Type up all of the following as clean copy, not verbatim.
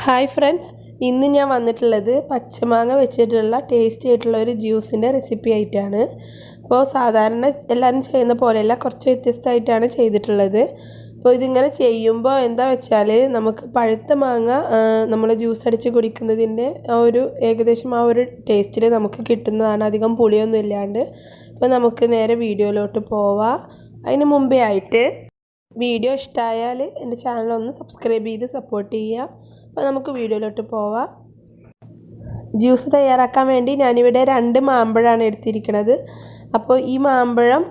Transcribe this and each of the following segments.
Hi friends, ഇന്ന് ഞാൻ വന്നിട്ടുള്ളത് പച്ചമാങ്ങ വെച്ചിട്ടുള്ള ടേസ്റ്റി ആയിട്ടുള്ള ഒരു ജ്യൂസിൻ്റെ റെസിപ്പി ആയിട്ടാണ്. അപ്പോൾ സാധാരണ എല്ലാവരും ചെയ്യുന്ന പോലെയല്ല, കുറച്ച് വ്യത്യസ്തമായിട്ടാണ് ചെയ്തിട്ടുള്ളത്. അപ്പോൾ ഇതിങ്ങനെ ചെയ്യുമ്പോൾ എന്താ വെച്ചാൽ നമുക്ക് പഴുത്ത മാങ്ങ നമ്മൾ ജ്യൂസ് അടിച്ച് കുടിക്കുന്നതിൻ്റെ ഏകദേശം ആ ഒരു ടേസ്റ്റിൽ നമുക്ക് കിട്ടുന്നതാണ്, അധികം പുളിയൊന്നും ഇല്ലാണ്ട്. അപ്പോൾ നമുക്ക് നേരെ വീഡിയോയിലോട്ട് പോവാം. അതിന് മുമ്പേ ആയിട്ട് വീഡിയോ ഇഷ്ടമായാൽ എൻ്റെ ചാനലൊന്ന് സബ്സ്ക്രൈബ് ചെയ്ത് സപ്പോർട്ട് ചെയ്യുക. അപ്പോൾ നമുക്ക് വീഡിയോയിലോട്ട് പോവാം. ജ്യൂസ് തയ്യാറാക്കാൻ വേണ്ടി ഞാനിവിടെ 2 മാമ്പഴമാണ് എടുത്തിരിക്കുന്നത്. അപ്പോൾ ഈ മാമ്പഴം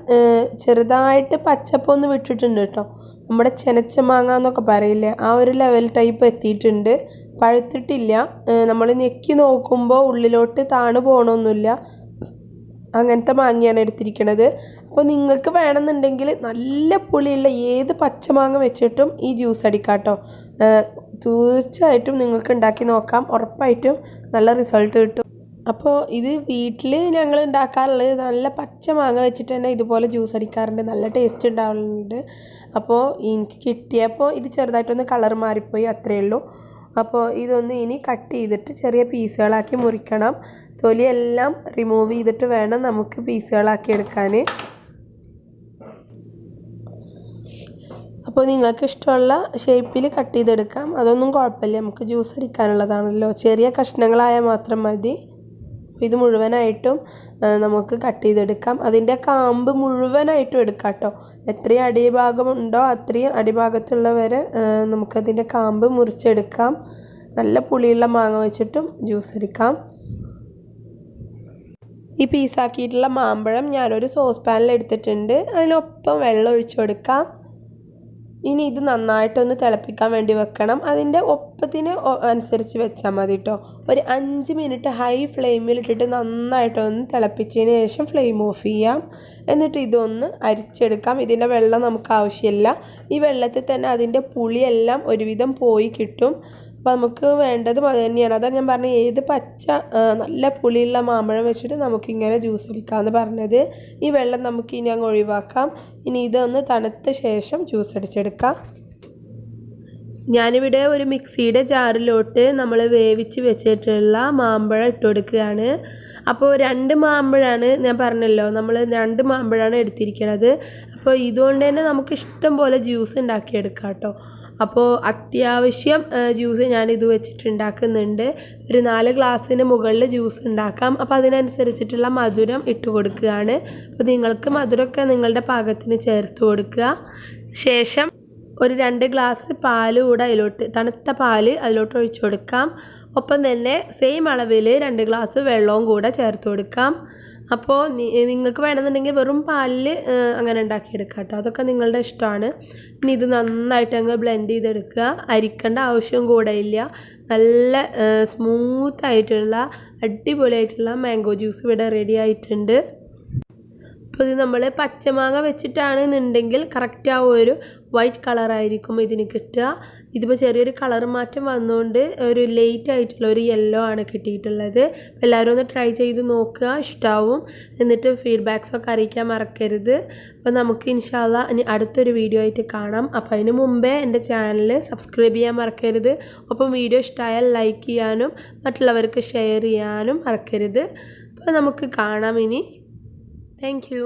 ചെറുതായിട്ട് പച്ചപ്പൊന്ന് വിട്ടിട്ടുണ്ട് കേട്ടോ. നമ്മുടെ ചെനച്ച മാങ്ങ എന്നൊക്കെ പറയില്ലേ, ആ ഒരു ലെവൽ ടൈപ്പ് എത്തിയിട്ടുണ്ട്. പഴുത്തിട്ടില്ല. നമ്മൾ ഞെക്കി നോക്കുമ്പോൾ ഉള്ളിലോട്ട് താണു പോകണമൊന്നുമില്ല, അങ്ങനത്തെ മാങ്ങയാണ് എടുത്തിരിക്കുന്നത്. അപ്പോൾ നിങ്ങൾക്ക് വേണമെന്നുണ്ടെങ്കിൽ നല്ല പുളിയുള്ള ഏത് പച്ചമാങ്ങ വെച്ചിട്ടും ഈ ജ്യൂസ് അടിക്കാം കേട്ടോ. തീർച്ചയായിട്ടും നിങ്ങൾക്ക് ഉണ്ടാക്കി നോക്കാം, ഉറപ്പായിട്ടും നല്ല റിസൾട്ട് കിട്ടും. അപ്പോൾ ഇത് വീട്ടിൽ ഞങ്ങൾ ഉണ്ടാക്കാറുള്ളത് നല്ല പച്ച മാങ്ങ വെച്ചിട്ട് തന്നെ ഇതുപോലെ ജ്യൂസ് അടിക്കാറുണ്ട്, നല്ല ടേസ്റ്റ് ഉണ്ടാവുന്നുണ്ട്. അപ്പോൾ എനിക്ക് കിട്ടിയപ്പോൾ ഇത് ചെറുതായിട്ടൊന്ന് കളർ മാറിപ്പോയി, അത്രയേ ഉള്ളൂ. അപ്പോൾ ഇതൊന്ന് ഇനി കട്ട് ചെയ്തിട്ട് ചെറിയ പീസുകളാക്കി മുറിക്കണം. തൊലിയെല്ലാം റിമൂവ് ചെയ്തിട്ട് വേണം നമുക്ക് പീസുകളാക്കി എടുക്കാൻ. അപ്പോൾ നിങ്ങൾക്ക് ഇഷ്ടമുള്ള ഷേപ്പിൽ കട്ട് ചെയ്തെടുക്കാം, അതൊന്നും കുഴപ്പമില്ല. നമുക്ക് ജ്യൂസ് അടിക്കാനുള്ളതാണല്ലോ, ചെറിയ കഷ്ണങ്ങളായാൽ മാത്രം മതി. ഇത് മുഴുവനായിട്ടും നമുക്ക് കട്ട് ചെയ്തെടുക്കാം. അതിൻ്റെ കാമ്പ് മുഴുവനായിട്ടും എടുക്കാം കേട്ടോ. എത്രയും അടിഭാഗമുണ്ടോ അത്രയും അടിഭാഗത്തുള്ള വരെ നമുക്കതിൻ്റെ കാമ്പ് മുറിച്ചെടുക്കാം. നല്ല പുളിയുള്ള മാങ്ങ വെച്ചിട്ടും ജ്യൂസ് അടിക്കാം. ഈ പീസാക്കിയിട്ടുള്ള മാമ്പഴം ഞാനൊരു സോസ് പാനിൽ എടുത്തിട്ടുണ്ട്, അതിനൊപ്പം വെള്ളം ഒഴിച്ചു കൊടുക്കാം. ഇനി ഇത് നന്നായിട്ടൊന്ന് തിളപ്പിക്കാൻ വേണ്ടി വെക്കണം. അതിൻ്റെ ഒപ്പത്തിന് അനുസരിച്ച് വെച്ചാൽ മതി കേട്ടോ. ഒരു 5 മിനിറ്റ് ഹൈ ഫ്ലെയിമിലിട്ടിട്ട് നന്നായിട്ടൊന്ന് തിളപ്പിച്ചതിന് ശേഷം ഫ്ലെയിം ഓഫ് ചെയ്യാം. എന്നിട്ട് ഇതൊന്ന് അരിച്ചെടുക്കാം. ഇതിൻ്റെ വെള്ളം നമുക്ക് ആവശ്യമില്ല. ഈ വെള്ളത്തിൽ തന്നെ അതിൻ്റെ പുളിയെല്ലാം ഒരുവിധം പോയി കിട്ടും. അപ്പോൾ നമുക്ക് വേണ്ടതും അത് തന്നെയാണ്. അതാണ് ഞാൻ പറഞ്ഞത്, ഏത് പച്ച നല്ല പുളിയുള്ള മാമ്പഴം വെച്ചിട്ട് നമുക്കിങ്ങനെ ജ്യൂസ് അടിക്കാമെന്ന് പറഞ്ഞത്. ഈ വെള്ളം നമുക്ക് ഇനി അങ്ങ് ഒഴിവാക്കാം. ഇനി ഇതൊന്ന് തണുത്ത ശേഷം ജ്യൂസ് അടിച്ചെടുക്കാം. ഞാനിവിടെ ഒരു മിക്സിയുടെ ജാറിലോട്ട് നമ്മൾ വേവിച്ച് വെച്ചിട്ടുള്ള മാമ്പഴം ഇട്ട് കൊടുക്കുകയാണ്. അപ്പോൾ 2 മാമ്പഴമാണ് ഞാൻ പറഞ്ഞല്ലോ, നമ്മൾ 2 മാമ്പഴമാണ് എടുത്തിരിക്കുന്നത്. അപ്പോൾ ഇതുകൊണ്ട് തന്നെ നമുക്ക് ഇഷ്ടം പോലെ ജ്യൂസ് ഉണ്ടാക്കിയെടുക്കാം കേട്ടോ. അപ്പോൾ അത്യാവശ്യം ജ്യൂസ് ഞാനിത് വെച്ചിട്ട് ഉണ്ടാക്കുന്നുണ്ട്. ഒരു 4 ഗ്ലാസ്സിന് മുകളിൽ ജ്യൂസ് ഉണ്ടാക്കാം. അപ്പോൾ അതിനനുസരിച്ചിട്ടുള്ള മധുരം ഇട്ട് കൊടുക്കുകയാണ്. അപ്പോൾ നിങ്ങൾക്ക് മധുരമൊക്കെ നിങ്ങളുടെ പാകത്തിന് ചേർത്ത് കൊടുക്കുക. ശേഷം ഒരു 2 ഗ്ലാസ് പാൽ കൂടെ അതിലോട്ട്, തണുത്ത പാൽ അതിലോട്ട് ഒഴിച്ചു കൊടുക്കാം. ഒപ്പം തന്നെ സെയിം അളവിൽ 2 ഗ്ലാസ് വെള്ളവും കൂടെ ചേർത്ത് കൊടുക്കാം. അപ്പോൾ നിങ്ങൾക്ക് വേണമെന്നുണ്ടെങ്കിൽ വെറും പാലിൽ അങ്ങനെ ഉണ്ടാക്കിയെടുക്കാം കേട്ടോ, അതൊക്കെ നിങ്ങളുടെ ഇഷ്ടമാണ്. ഇനി ഇത് നന്നായിട്ട് അങ്ങ് ബ്ലെൻഡ് ചെയ്തെടുക്കുക. അരിക്കേണ്ട ആവശ്യം കൂടെ ഇല്ല. നല്ല സ്മൂത്തായിട്ടുള്ള അടിപൊളിയായിട്ടുള്ള മാംഗോ ജ്യൂസ് ഇവിടെ റെഡി ആയിട്ടുണ്ട്. അപ്പോൾ ഇത് നമ്മൾ പച്ചമാങ്ങ വെച്ചിട്ടാണെന്നുണ്ടെങ്കിൽ കറക്റ്റ് ആ ഒരു വൈറ്റ് കളറായിരിക്കും ഇതിന് കിട്ടുക. ഇതിപ്പോൾ ചെറിയൊരു കളർ മാറ്റം വന്നുകൊണ്ട് ഒരു ലേറ്റ് ആയിട്ടുള്ള ഒരു യെല്ലോ ആണ് കിട്ടിയിട്ടുള്ളത്. എല്ലാവരും ഒന്ന് ട്രൈ ചെയ്ത് നോക്കുക, ഇഷ്ടമാവും. എന്നിട്ട് ഫീഡ്ബാക്സൊക്കെ അറിയിക്കാൻ മറക്കരുത്. അപ്പോൾ നമുക്ക് ഇൻഷാ അല്ലാഹ് ഇനി അടുത്തൊരു വീഡിയോ ആയിട്ട് കാണാം. അപ്പോൾ അതിന് മുമ്പേ എൻ്റെ ചാനൽ സബ്സ്ക്രൈബ് ചെയ്യാൻ മറക്കരുത്. ഒപ്പം വീഡിയോ ഇഷ്ടമായാൽ ലൈക്ക് ചെയ്യാനും മറ്റുള്ളവർക്ക് ഷെയർ ചെയ്യാനും മറക്കരുത്. അപ്പോൾ നമുക്ക് കാണാം ഇനി. Thank you.